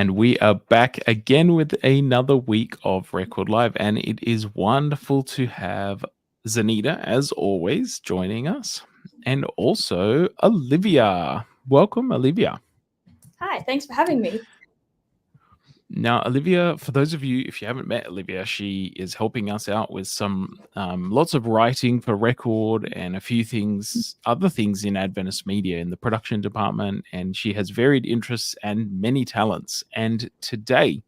And we are back again with another week of Record Live. And it is wonderful to have Zanita, as always, joining us. And also Olivia. Welcome, Olivia. Hi, thanks for having me. Now, Olivia, for those of you, if you haven't met Olivia, she is helping us out with some lots of writing for Record and a few things, other things in Adventist media in the production department. And she has varied interests and many talents. And today,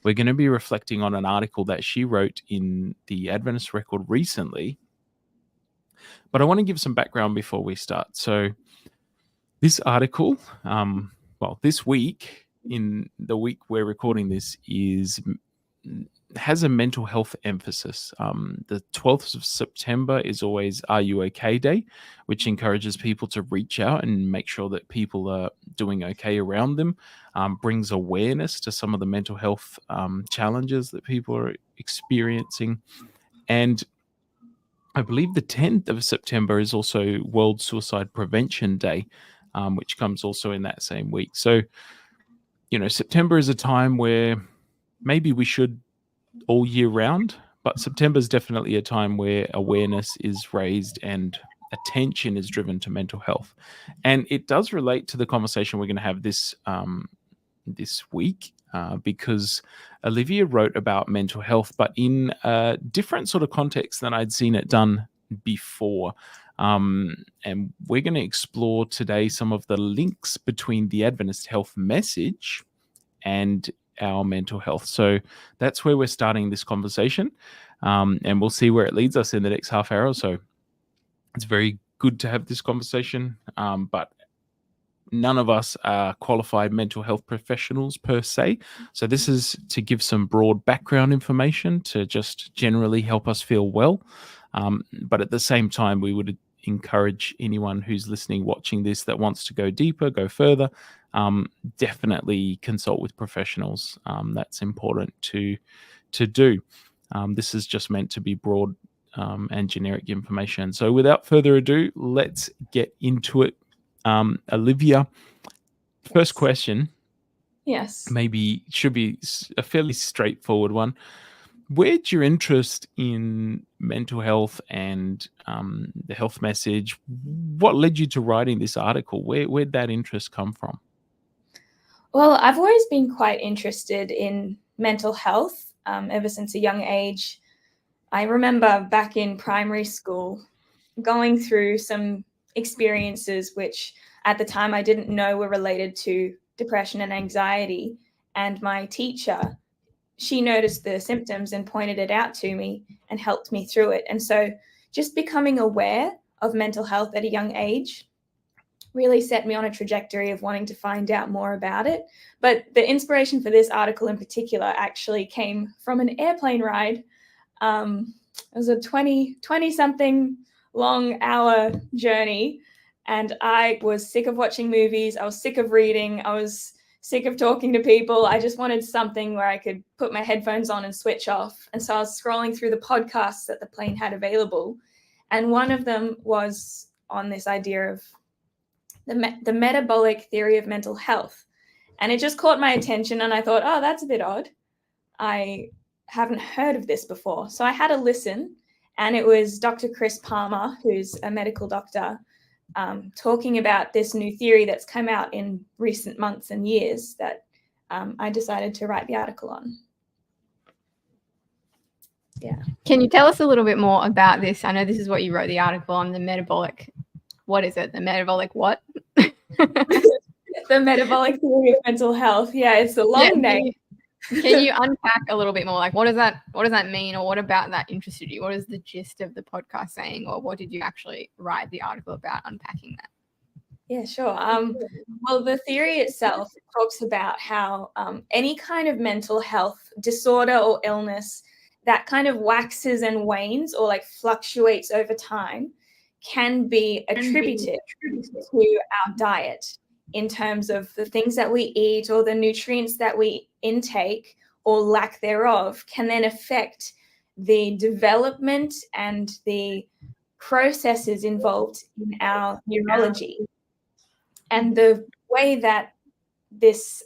we're going to be reflecting on an article that she wrote in the Adventist Record recently. But I want to give some background before we start. So, this article, this week, in the week we're recording this, has a mental health emphasis. The 12th of September is always Are You OK Day, which encourages people to reach out and make sure that people are doing okay around them, brings awareness to some of the mental health challenges that people are experiencing. And I believe the 10th of September is also World Suicide Prevention Day, which comes also in that same week. So, September is a time where maybe we should all year round, but September is definitely a time where awareness is raised and attention is driven to mental health. And it does relate to the conversation we're going to have this week, because Olivia wrote about mental health, but in a different sort of context than I'd seen it done before. And we're going to explore today some of the links between the Adventist health message and our mental health. So that's where we're starting this conversation, and we'll see where it leads us in the next half hour or so. It's very good to have this conversation, but none of us are qualified mental health professionals per se. So this is to give some broad background information to just generally help us feel well. But at the same time, we would encourage anyone who's listening, watching this, that wants to go deeper, go further, definitely consult with professionals. That's important to do. This is just meant to be broad and generic information. So without further ado, let's get into it. Olivia, first question. Yes. Maybe should be a fairly straightforward one. Where'd your interest in mental health and the health message, what led you to writing this article? Where'd that interest come from? Well, I've always been quite interested in mental health ever since a young age. I remember back in primary school going through some experiences which at the time I didn't know were related to depression and anxiety. And my teacher, she noticed the symptoms and pointed it out to me and helped me through it. And so just becoming aware of mental health at a young age really set me on a trajectory of wanting to find out more about it. But the inspiration for this article in particular actually came from an airplane ride. It was a 20-something long hour journey, and I was sick of watching movies. I was sick of reading. I was sick of talking to people. I just wanted something where I could put my headphones on and switch off. And so I was scrolling through the podcasts that the plane had available. And one of them was on this idea of the metabolic theory of mental health. And it just caught my attention. And I thought, oh, that's a bit odd. I haven't heard of this before. So I had a listen. And it was Dr. Chris Palmer, who's a medical doctor, talking about this new theory that's come out in recent months and years that I decided to write the article on. Yeah. Can you tell us a little bit more about this? I know this is what you wrote the article on, the metabolic. What is it? The metabolic what? The metabolic theory of mental health. Yeah, it's a long name. Can you unpack a little bit more? Like, what does that mean, or what about that interested you? What is the gist of the podcast saying, or what did you actually write the article about unpacking that? Yeah, sure. Well, the theory itself talks about how any kind of mental health disorder or illness that kind of waxes and wanes or like fluctuates over time can be attributed to our diet in terms of the things that we eat or the nutrients that we intake or lack thereof can then affect the development and the processes involved in our neurology. And the way that this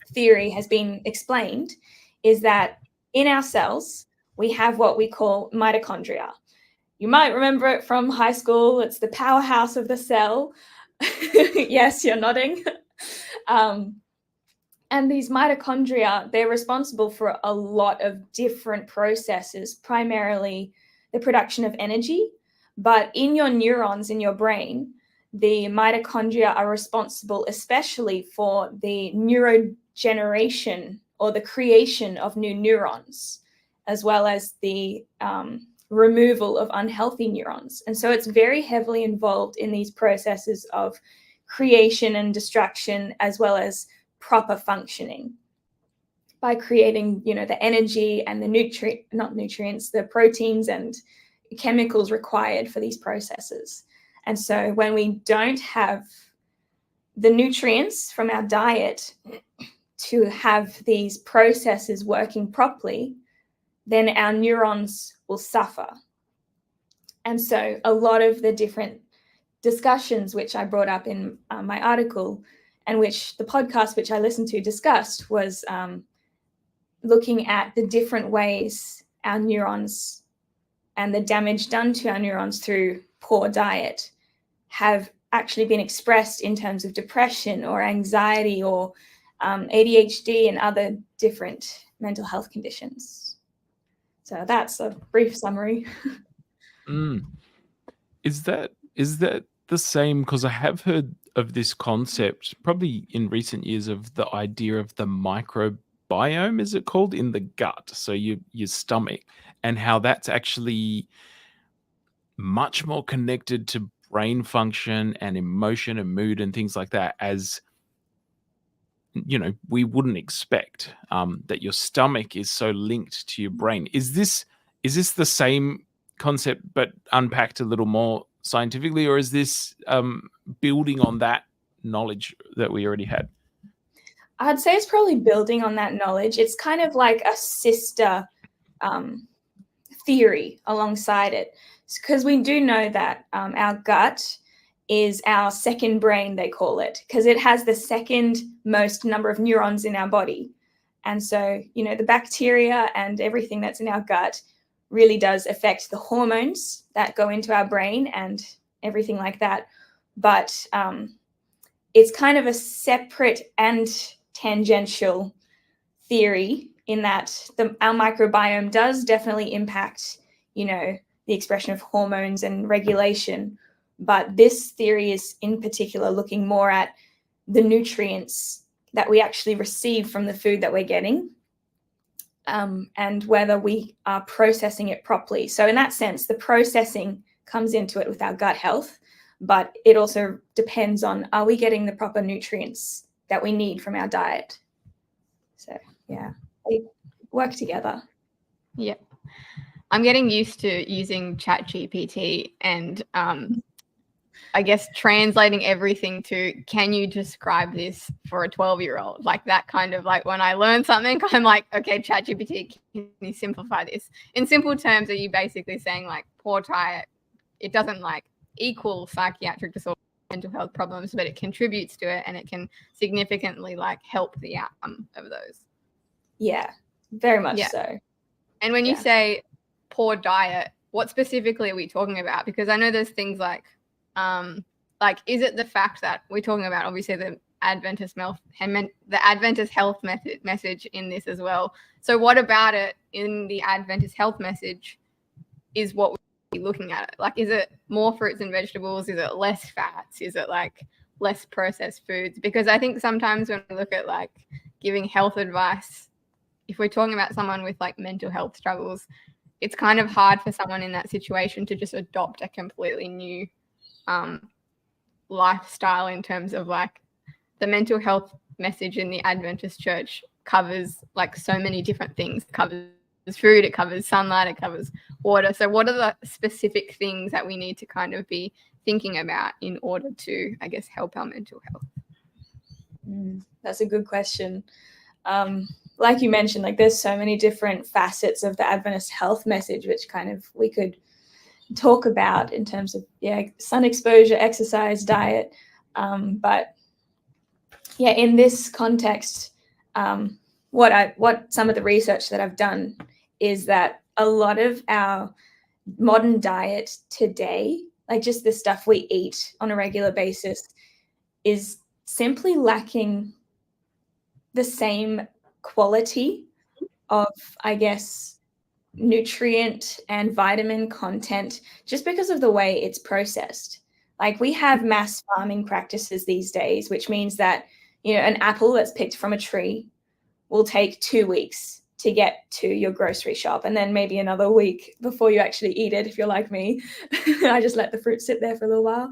theory has been explained is that in our cells, we have what we call mitochondria. You might remember it from high school. It's the powerhouse of the cell. Yes, you're nodding. And these mitochondria, they're responsible for a lot of different processes, primarily the production of energy. But in your neurons in your brain, the mitochondria are responsible especially for the neurogeneration or the creation of new neurons, as well as the removal of unhealthy neurons. And so it's very heavily involved in these processes of creation and destruction, as well as proper functioning, by creating, the energy and the the proteins and chemicals required for these processes. And so when we don't have the nutrients from our diet to have these processes working properly, then our neurons will suffer. And so a lot of the different discussions which I brought up in my article, and which the podcast which I listened to discussed, was looking at the different ways our neurons and the damage done to our neurons through poor diet have actually been expressed in terms of depression or anxiety or ADHD and other different mental health conditions. So that's a brief summary. Is that the same? Because I have heard of this concept probably in recent years, of the idea of the microbiome, is it called, in the gut, so your stomach, and how that's actually much more connected to brain function and emotion and mood and things like that, as we wouldn't expect, that your stomach is so linked to your brain. Is this the same concept but unpacked a little more scientifically, or is this building on that knowledge that we already had? I'd say it's probably building on that knowledge. It's kind of like a sister theory alongside it, because we do know that our gut is our second brain, they call it, because it has the second most number of neurons in our body. And so, the bacteria and everything that's in our gut really does affect the hormones that go into our brain and everything like that. But it's kind of a separate and tangential theory, in that our microbiome does definitely impact, the expression of hormones and regulation. But this theory is in particular looking more at the nutrients that we actually receive from the food that we're getting, and whether we are processing it properly. So in that sense, the processing comes into it with our gut health, but it also depends on, are we getting the proper nutrients that we need from our diet? So yeah, they work together. Yeah. I'm getting used to using ChatGPT and I guess translating everything to, can you describe this for a 12-year-old? Like that kind of, like when I learn something, I'm like, okay, ChatGPT, can you simplify this? In simple terms, are you basically saying like poor diet, it doesn't like equal psychiatric disorder, mental health problems, but it contributes to it and it can significantly like help the outcome of those? Yeah, very much so. And when you say poor diet, what specifically are we talking about? Because I know there's things like is it the fact that we're talking about, obviously, the Adventist health message in this as well. So what about it in the Adventist health message is what we're looking at it? Like, is it more fruits and vegetables? Is it less fats? Is it like less processed foods? Because I think sometimes when we look at like giving health advice, if we're talking about someone with like mental health struggles, it's kind of hard for someone in that situation to just adopt a completely new lifestyle, in terms of like the mental health message in the Adventist church covers like so many different things. It covers food, it covers sunlight, it covers water. So what are the specific things that we need to kind of be thinking about in order to, I guess, help our mental health? That's a good question. Like you mentioned, like there's so many different facets of the Adventist health message, which kind of we could talk about in terms of sun exposure, exercise, diet, but in this context, what some of the research that I've done is that a lot of our modern diet today, like just the stuff we eat on a regular basis, is simply lacking the same quality of, I guess, nutrient and vitamin content just because of the way it's processed. Like we have mass farming practices these days, which means that, an apple that's picked from a tree will take 2 weeks to get to your grocery shop, and then maybe another week before you actually eat it. If you're like me, I just let the fruit sit there for a little while.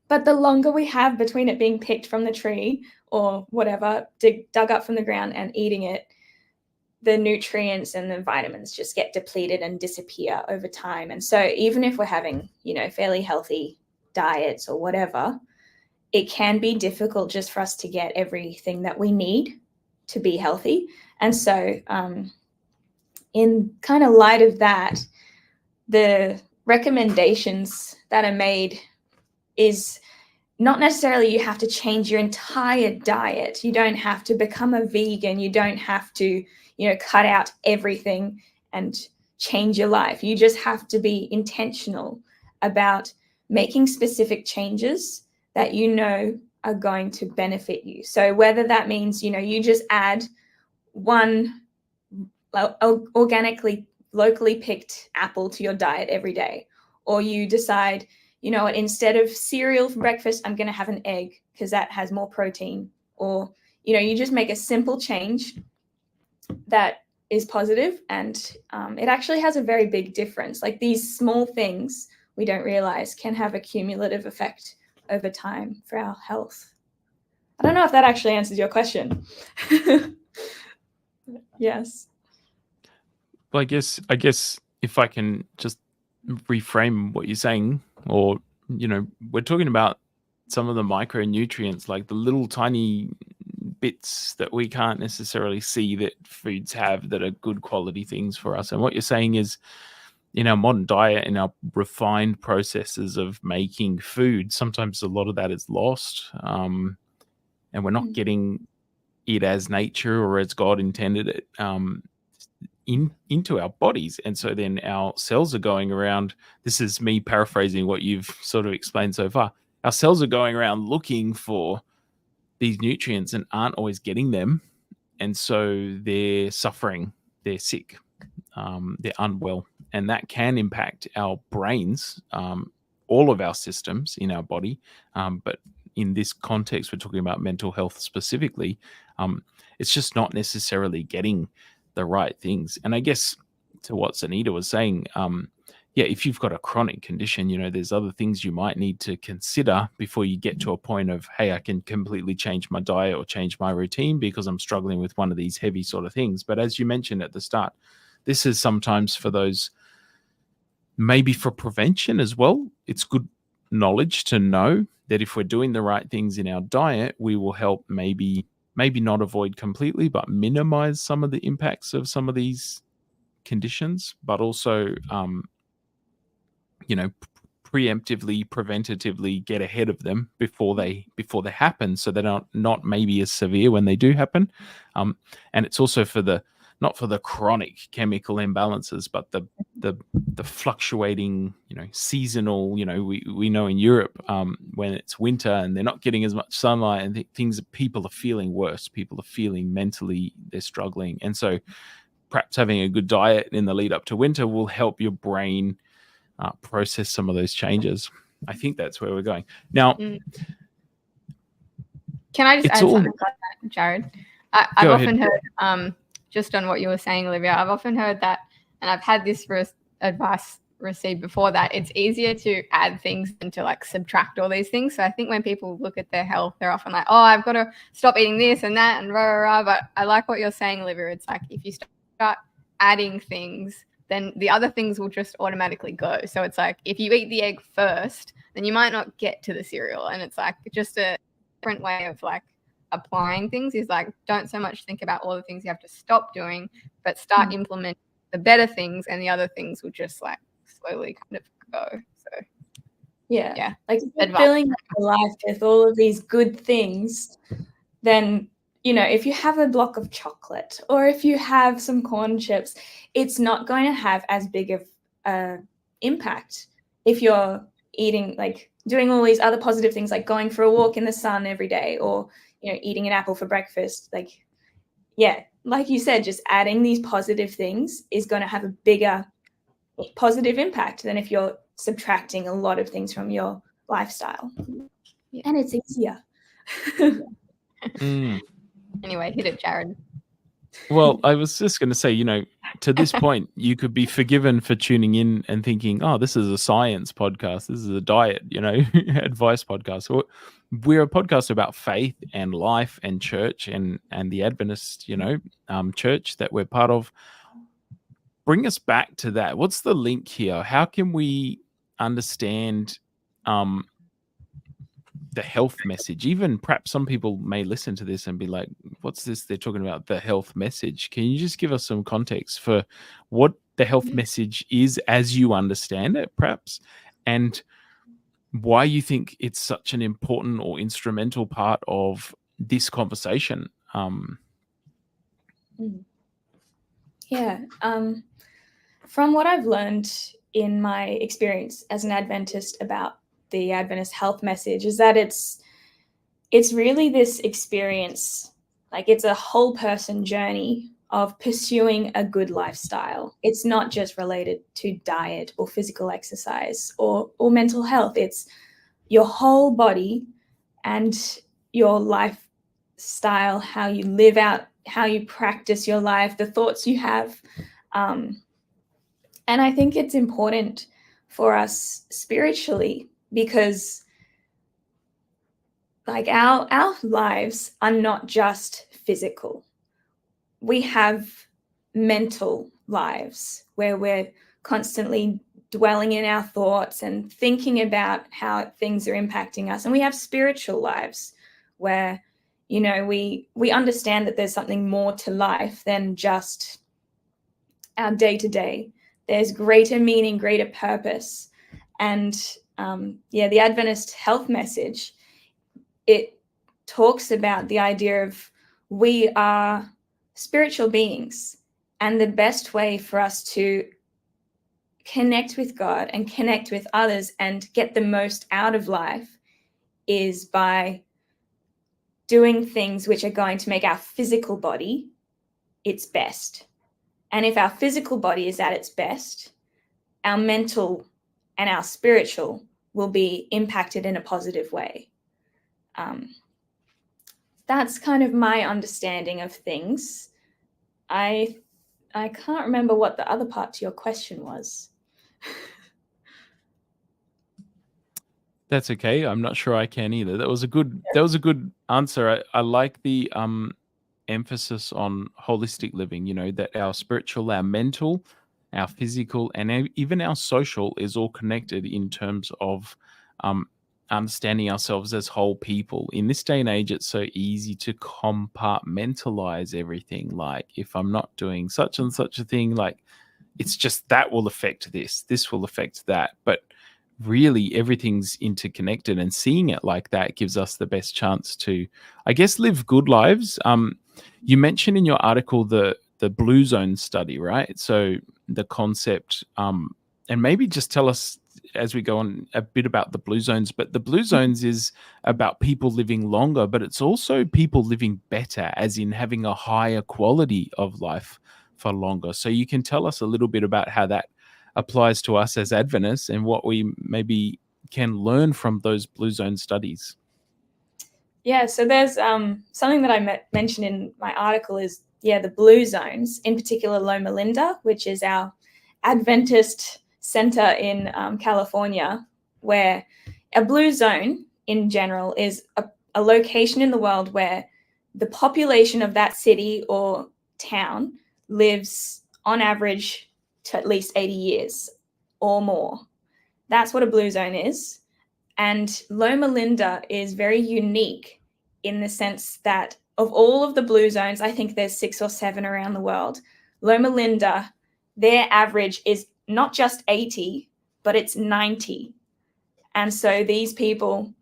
But the longer we have between it being picked from the tree or whatever, dug up from the ground and eating it, the nutrients and the vitamins just get depleted and disappear over time. And so even if we're having, fairly healthy diets or whatever, it can be difficult just for us to get everything that we need to be healthy. And so in kind of light of that, the recommendations that are made is not necessarily you have to change your entire diet. You don't have to become a vegan. You don't have to, cut out everything and change your life. You just have to be intentional about making specific changes that are going to benefit you. So whether that means, you just add one organically, locally picked apple to your diet every day, or you decide, instead of cereal for breakfast, I'm going to have an egg because that has more protein. Or, you just make a simple change that is positive, and it actually has a very big difference. Like these small things we don't realize can have a cumulative effect over time for our health. I don't know if that actually answers your question. Yes. Well, I guess if I can just reframe what you're saying, or we're talking about some of the micronutrients, like the little tiny bits that we can't necessarily see that foods have that are good quality things for us. And what you're saying is, in our modern diet, in our refined processes of making food, sometimes a lot of that is lost, and we're not getting it as nature or as God intended it into our bodies. And so then our cells are going around. This is me paraphrasing what you've sort of explained so far. Our cells are going around looking for these nutrients and aren't always getting them. And so they're suffering, they're sick, they're unwell. And that can impact our brains, all of our systems in our body. But in this context, we're talking about mental health specifically. It's just not necessarily getting the right things. And I guess to what Anita was saying, if you've got a chronic condition, there's other things you might need to consider before you get to a point of, hey, I can completely change my diet or change my routine because I'm struggling with one of these heavy sort of things. But as you mentioned at the start, this is sometimes for those, maybe for prevention as well. It's good knowledge to know that if we're doing the right things in our diet, we will help maybe not avoid completely, but minimize some of the impacts of some of these conditions, but also, preemptively, preventatively get ahead of them before they happen, so they're not maybe as severe when they do happen. And it's also not for the chronic chemical imbalances, but the fluctuating, seasonal, we know in Europe, when it's winter and they're not getting as much sunlight and people are feeling worse. People are feeling mentally, they're struggling. And so perhaps having a good diet in the lead up to winter will help your brain process some of those changes. I think that's where we're going. Now, can I just add something like that, Jared? I've often heard, just on what you were saying, Olivia, I've often heard that, and I've had this advice received before, that it's easier to add things than to like subtract all these things. So I think when people look at their health, they're often like, oh, I've got to stop eating this and that and rah, rah, rah. But I like what you're saying, Olivia. It's like if you start adding things, then the other things will just automatically go. So it's like if you eat the egg first, then you might not get to the cereal. And it's like just a different way of like applying things, is like don't so much think about all the things you have to stop doing, but start implementing the better things, and the other things will just like slowly kind of go. So like if you're filling your life with all of these good things, then if you have a block of chocolate or if you have some corn chips, it's not going to have as big of an impact if you're eating, like doing all these other positive things, like going for a walk in the sun every day, or eating an apple for breakfast. Like, yeah, like you said, just adding these positive things is going to have a bigger positive impact than if you're subtracting a lot of things from your lifestyle. Yeah. And it's easier. Anyway, hit it, Jared. Well, I was just going to say, to this point, you could be forgiven for tuning in and thinking, oh, this is a science podcast. This is a diet, advice podcast. We're a podcast about faith and life and church and the Adventist, church that we're part of. Bring us back to that. What's the link here? How can we understand the health message? Even perhaps some people may listen to this and be like, what's this? They're talking about the health message. Can you just give us some context for what the health message is as you understand it, perhaps, and why you think it's such an important or instrumental part of this conversation? Yeah. From what I've learned in my experience as an Adventist about the Adventist health message is that it's really this experience, like it's a whole person journey of pursuing a good lifestyle. It's not just related to diet or physical exercise or mental health. It's your whole body and your lifestyle, how you live out, how you practice your life, the thoughts you have. And I think it's important for us spiritually because like our lives are not just physical. We have mental lives where we're constantly dwelling in our thoughts and thinking about how things are impacting us. And we have spiritual lives where, we understand that there's something more to life than just our day-to-day. There's greater meaning, greater purpose. And the Adventist health message, it talks about the idea of we are spiritual beings, and the best way for us to connect with God and connect with others and get the most out of life is by doing things which are going to make our physical body its best. And if our physical body is at its best, our mental and our spiritual will be impacted in a positive way. That's kind of my understanding of things. I can't remember what the other part to your question was. That's okay. I'm not sure I can either. That was a good answer. I like the emphasis on holistic living, that our spiritual, our mental, our physical, and even our social is all connected in terms of understanding ourselves as whole people. In this day and age, it's so easy to compartmentalize everything. Like, if I'm not doing such and such a thing, like, it's just that will affect this will affect that. But really, everything's interconnected, and seeing it like that gives us the best chance to, I guess, live good lives. You mentioned in your article the blue zone study, right? So the concept, and maybe just tell us as we go on a bit about the blue zones. But the blue zones is about people living longer, but it's also people living better, as in having a higher quality of life for longer. So you can tell us a little bit about how that applies to us as Adventists and what we maybe can learn from those blue zone studies. Yeah, so there's something that I mentioned in my article is, the blue zones, in particular Loma Linda, which is our Adventist center in California, where a blue zone in general is a location in the world where the population of that city or town lives on average to at least 80 years or more. That's what a blue zone is. And Loma Linda is very unique in the sense that of all of the blue zones, I think there's 6 or 7 around the world. Loma Linda, their average is not just 80, but it's 90. And so these people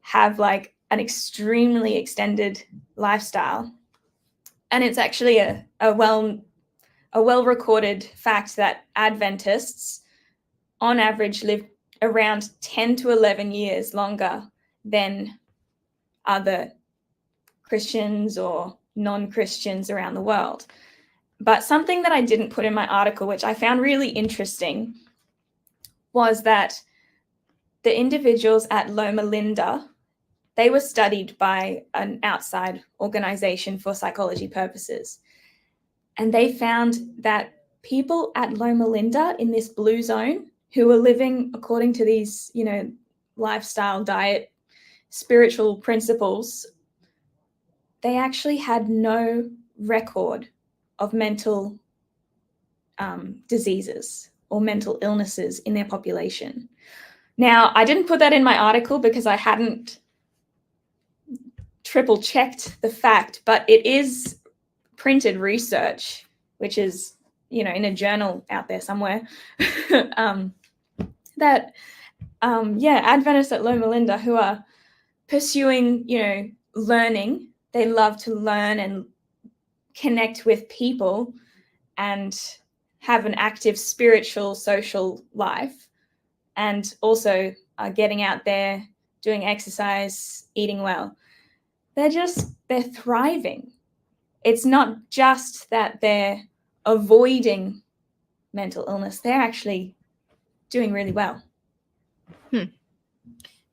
have like an extremely extended lifestyle. And it's actually a well-recorded fact that Adventists, on average, live around 10 to 11 years longer than other Christians or non-Christians around the world. But something that I didn't put in my article, which I found really interesting, was that the individuals at Loma Linda, they were studied by an outside organization for psychology purposes. And they found that people at Loma Linda in this blue zone who were living according to these, lifestyle, diet, spiritual principles, they actually had no record of mental diseases or mental illnesses in their population. Now, I didn't put that in my article because I hadn't triple checked the fact, but it is printed research, which is, in a journal out there somewhere, that, Adventists at Loma Linda who are pursuing, learning, they love to learn and connect with people and have an active spiritual, social life, and also getting out there, doing exercise, eating well. They're thriving. It's not just that they're avoiding mental illness. They're actually doing really well.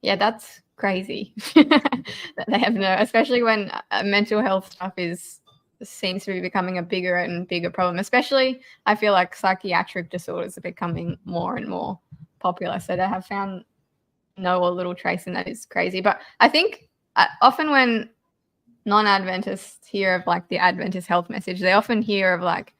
Yeah, that's crazy. That they have especially when mental health stuff seems to be becoming a bigger and bigger problem. Especially, I feel like psychiatric disorders are becoming more and more popular. So to have found no or little trace in that is crazy. But I think often when non-Adventists hear of like the Adventist health message, they often hear of like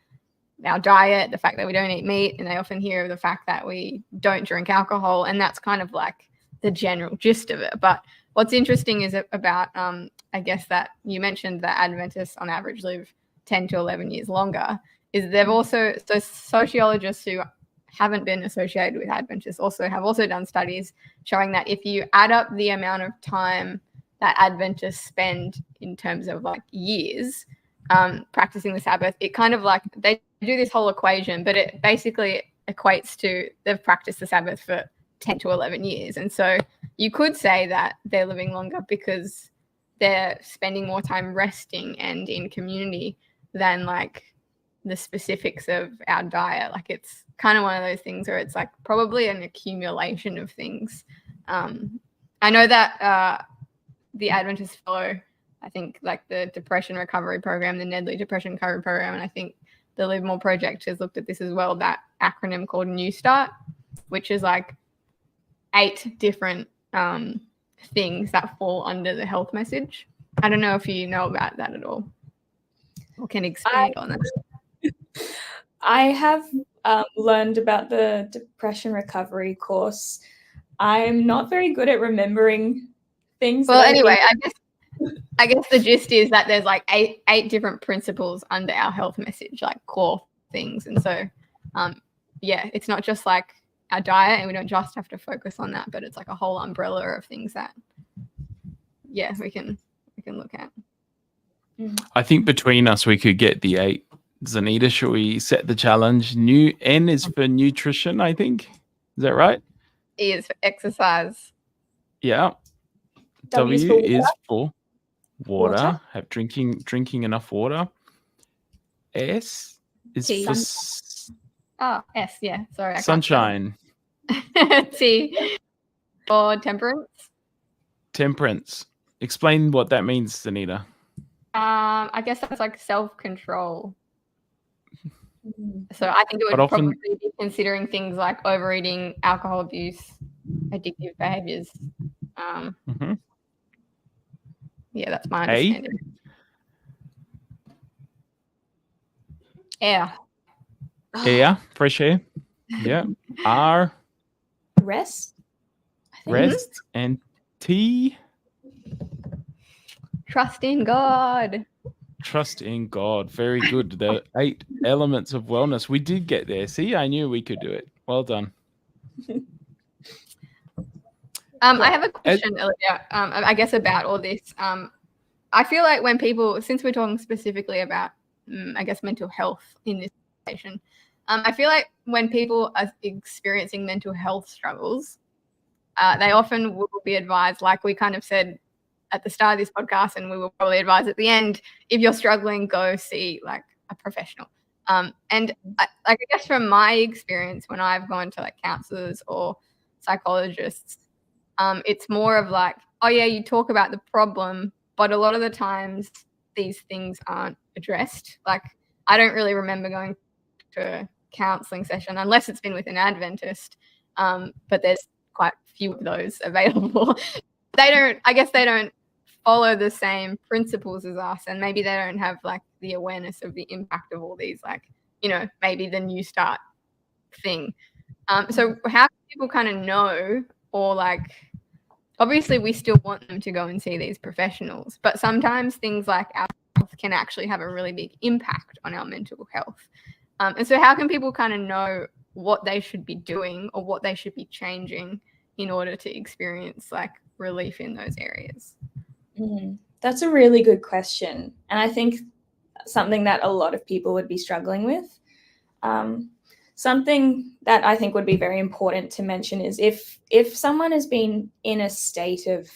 our diet, the fact that we don't eat meat, and they often hear of the fact that we don't drink alcohol, and that's kind of like the general gist of it. But what's interesting is about, I guess that you mentioned that Adventists on average live 10 to 11 years longer, is they've also, so sociologists who haven't been associated with Adventists have also done studies showing that if you add up the amount of time that Adventists spend in terms of like years practicing the Sabbath, it kind of like, they do this whole equation, but it basically equates to they've practiced the Sabbath for 10 to 11 years. And so you could say that they're living longer because they're spending more time resting and in community than like the specifics of our diet. Like it's kind of one of those things where it's like probably an accumulation of things. I know that the Adventist Fellow, I think like the Depression Recovery Program, the Nedley Depression Recovery Program, and I think the Live More Project has looked at this as well, that acronym called New Start, which is like 8 different things that fall under the health message. I don't know if you know about that at all or can expand on that. I have learned about the Depression Recovery course. I'm not very good at remembering things. Well, anyway, I guess the gist is that there's like eight different principles under our health message, like core things. And so, it's not just like our diet, and we don't just have to focus on that, but it's like a whole umbrella of things that, we can look at. I think between us, we could get the 8. Zanita, should we set the challenge? N is for nutrition, I think. Is that right? E is for exercise. Yeah. W is for water. Have drinking enough water. S is for S, yeah. Sorry. Sunshine. T for temperance. Temperance. Explain what that means, Zanita. I guess that's like self-control. So I think it would probably be considering things like overeating, alcohol abuse, addictive behaviors. Yeah, that's my understanding. Air. Air, fresh air. Yeah. R. Rest. Rest. And T. Trust in God. Trust in God. Very good. The 8 elements of wellness. We did get there. See, I knew we could do it. Well done. I have a question, Olivia, I guess about all this. I feel like when people, since we're talking specifically about, I guess, mental health in this situation, I feel like when people are experiencing mental health struggles, they often will be advised, like we kind of said at the start of this podcast, and we will probably advise at the end, if you're struggling, go see like a professional. And I guess from my experience, when I've gone to like counselors or psychologists, it's more of like, oh yeah, you talk about the problem, but a lot of the times these things aren't addressed. Like I don't really remember going to a counseling session unless it's been with an Adventist, but there's quite a few of those available. I guess they don't follow the same principles as us, and maybe they don't have like the awareness of the impact of all these, like, you know, maybe the New Start thing. So how can people kind of know, or like, obviously we still want them to go and see these professionals, but sometimes things like our health can actually have a really big impact on our mental health. And so how can people kind of know what they should be doing or what they should be changing in order to experience like relief in those areas? That's a really good question. And I think something that a lot of people would be struggling with. Something that I think would be very important to mention is if someone has been in a state of,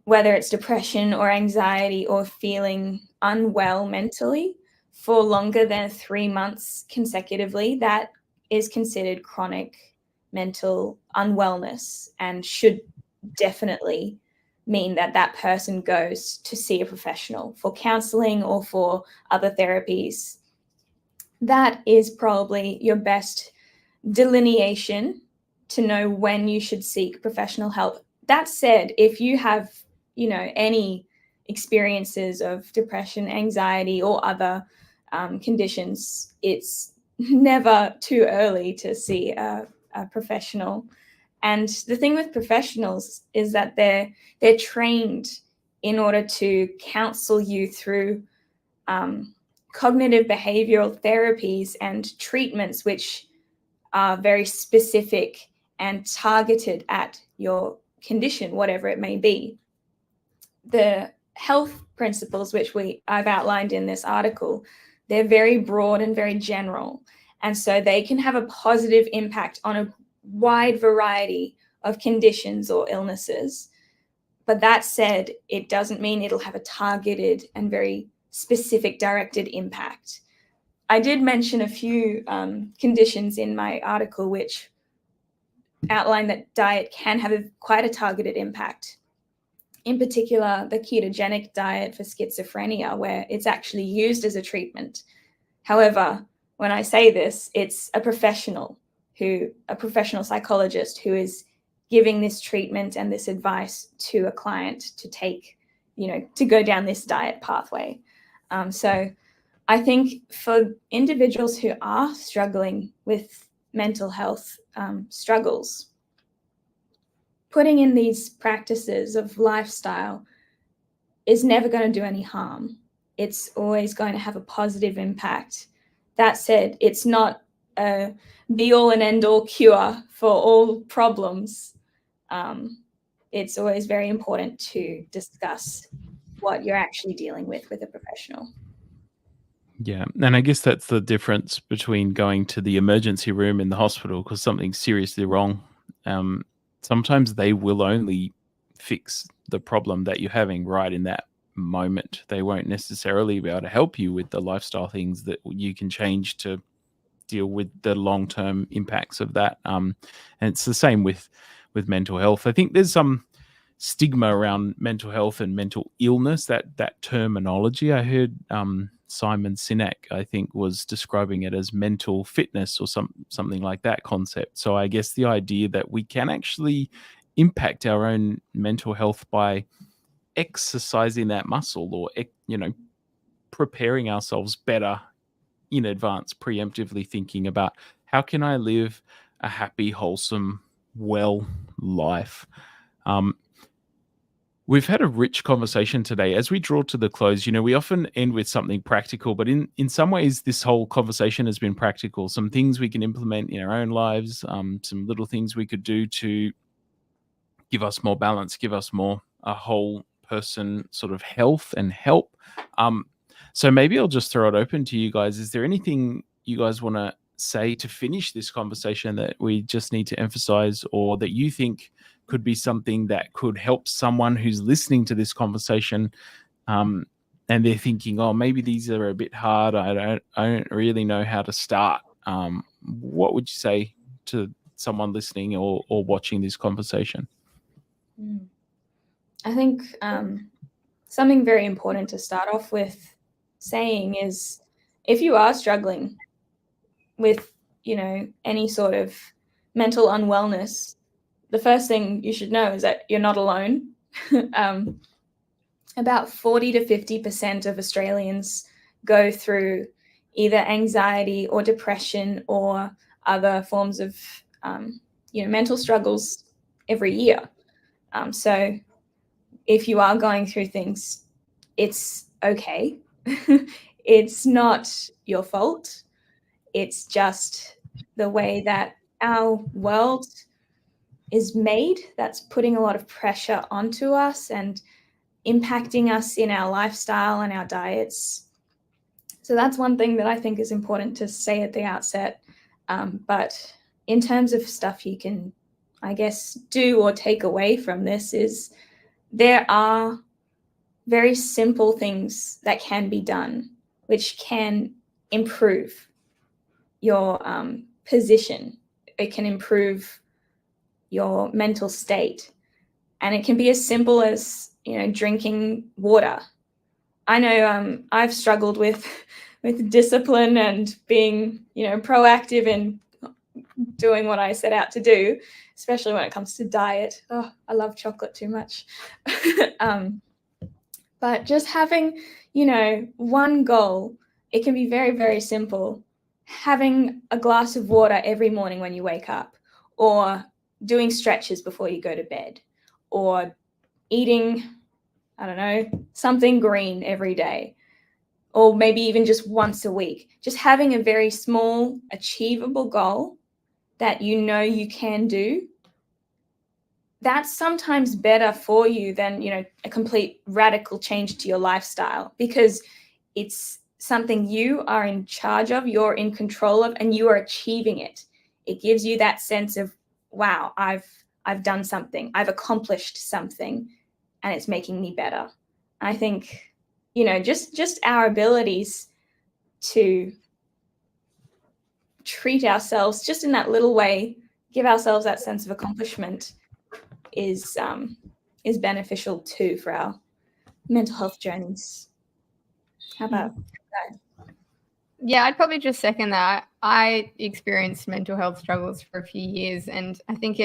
whether it's depression or anxiety or feeling unwell mentally for longer than 3 months consecutively, that is considered chronic mental unwellness and should definitely mean that that person goes to see a professional for counseling or for other therapies. That is probably your best delineation to know when you should seek professional help. That said, if you have, you know, any experiences of depression, anxiety, or other conditions, it's never too early to see a professional. And the thing with professionals is that they're trained in order to counsel you through cognitive behavioral therapies and treatments which are very specific and targeted at your condition, whatever it may be. The health principles which I've outlined in this article, they're very broad and very general. And so they can have a positive impact on a wide variety of conditions or illnesses. But that said, it doesn't mean it'll have a targeted and very specific directed impact. I did mention a few conditions in my article which outline that diet can have quite a targeted impact. In particular, the ketogenic diet for schizophrenia, where it's actually used as a treatment. However, when I say this, it's a professional psychologist who is giving this treatment and this advice to a client to take, you know, to go down this diet pathway. So I think for individuals who are struggling with mental health struggles, putting in these practices of lifestyle is never going to do any harm. It's always going to have a positive impact. That said, it's not a be-all and end-all cure for all problems. It's always very important to discuss what you're actually dealing with a professional. Yeah, and I guess that's the difference between going to the emergency room in the hospital because something's seriously wrong. Sometimes they will only fix the problem that you're having right in that moment. They won't necessarily be able to help you with the lifestyle things that you can change to deal with the long-term impacts of that. And it's the same with mental health. I think there's some stigma around mental health and mental illness, that terminology. I heard Simon Sinek, I think, was describing it as mental fitness or something like that concept. So I guess the idea that we can actually impact our own mental health by exercising that muscle or, you know, preparing ourselves better in advance, preemptively thinking about how can I live a happy, wholesome, well life. We've had a rich conversation today. As we draw to the close, you know, we often end with something practical, but in some ways, this whole conversation has been practical. Some things we can implement in our own lives, some little things we could do to give us more balance, give us more a whole person sort of health and help. So maybe I'll just throw it open to you guys. Is there anything you guys want to say to finish this conversation that we just need to emphasize, or that you think could be something that could help someone who's listening to this conversation, and they're thinking, oh, maybe these are a bit hard, I don't really know how to start? What would you say to someone listening or watching this conversation? I think something very important to start off with saying is, if you are struggling with, any sort of mental unwellness, the first thing you should know is that you're not alone. About 40 to 50% of Australians go through either anxiety or depression or other forms of, mental struggles every year. So if you are going through things, it's okay. It's not your fault. It's just the way that our world is made that's putting a lot of pressure onto us and impacting us in our lifestyle and our diets. So that's one thing that I think is important to say at the outset. But in terms of stuff you can, I guess, do or take away from this, is there are very simple things that can be done which can improve your position. It can improve your mental state. And it can be as simple as, drinking water. I know I've struggled with discipline and being, proactive in doing what I set out to do, especially when it comes to diet. Oh, I love chocolate too much. But just having, one goal, it can be very, very simple. Having a glass of water every morning when you wake up, or doing stretches before you go to bed, or eating, I don't know, something green every day, or maybe even just once a week. Just having a very small, achievable goal that you can do, that's sometimes better for you than, a complete radical change to your lifestyle, because it's something you are in charge of, you're in control of, and you are achieving it. It gives you that sense of, wow, I've done something, I've accomplished something, and it's making me better. I think, just our abilities to treat ourselves just in that little way, give ourselves that sense of accomplishment, is beneficial too for our mental health journeys. How about that? Yeah, I'd probably just second that. I experienced mental health struggles for a few years, and I think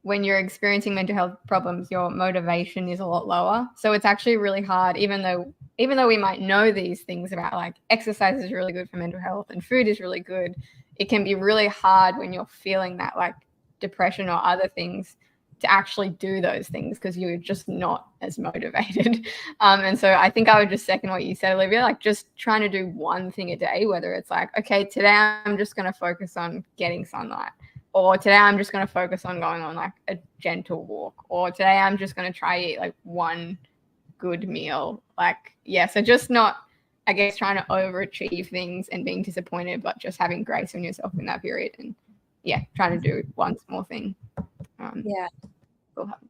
when you're experiencing mental health problems, your motivation is a lot lower. So it's actually really hard, even though we might know these things about, like, exercise is really good for mental health and food is really good, it can be really hard when you're feeling that, like, depression or other things, to actually do those things because you're just not as motivated. And so I think I would just second what you said, Olivia, like just trying to do one thing a day, whether it's like, okay, today I'm just going to focus on getting sunlight, or today I'm just going to focus on going on like a gentle walk, or today I'm just going to try eat like one good meal. Like, yeah, so just not, I guess, trying to overachieve things and being disappointed, but just having grace on yourself in that period, and yeah, trying to do one small thing. Yeah,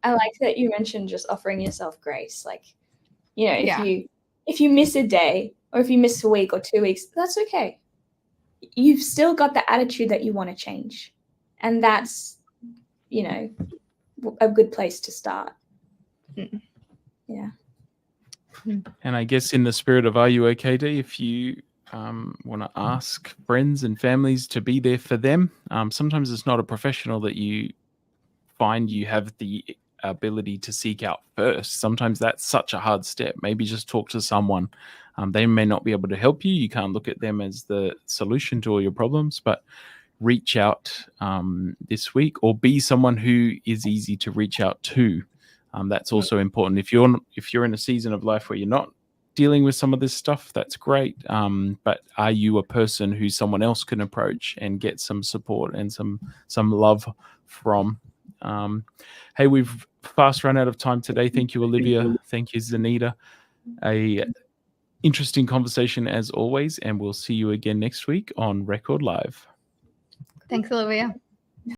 I like that you mentioned just offering yourself grace. Like, if you miss a day, or if you miss a week or 2 weeks, that's okay. You've still got the attitude that you want to change, and that's, a good place to start. Yeah. And I guess in the spirit of Are You OK, D, if you want to ask friends and families to be there for them, sometimes it's not a professional that you find you have the ability to seek out first. Sometimes that's such a hard step. Maybe just talk to someone. They may not be able to help you. You can't look at them as the solution to all your problems, but reach out this week, or be someone who is easy to reach out to. That's also important. If you're in a season of life where you're not dealing with some of this stuff, that's great. But are you a person who someone else can approach and get some support and some love from? Hey, we've fast run out of time today. Thank you, Olivia. Thank you, Zanita. A interesting conversation as always, and we'll see you again next week on Record Live. Thanks, Olivia.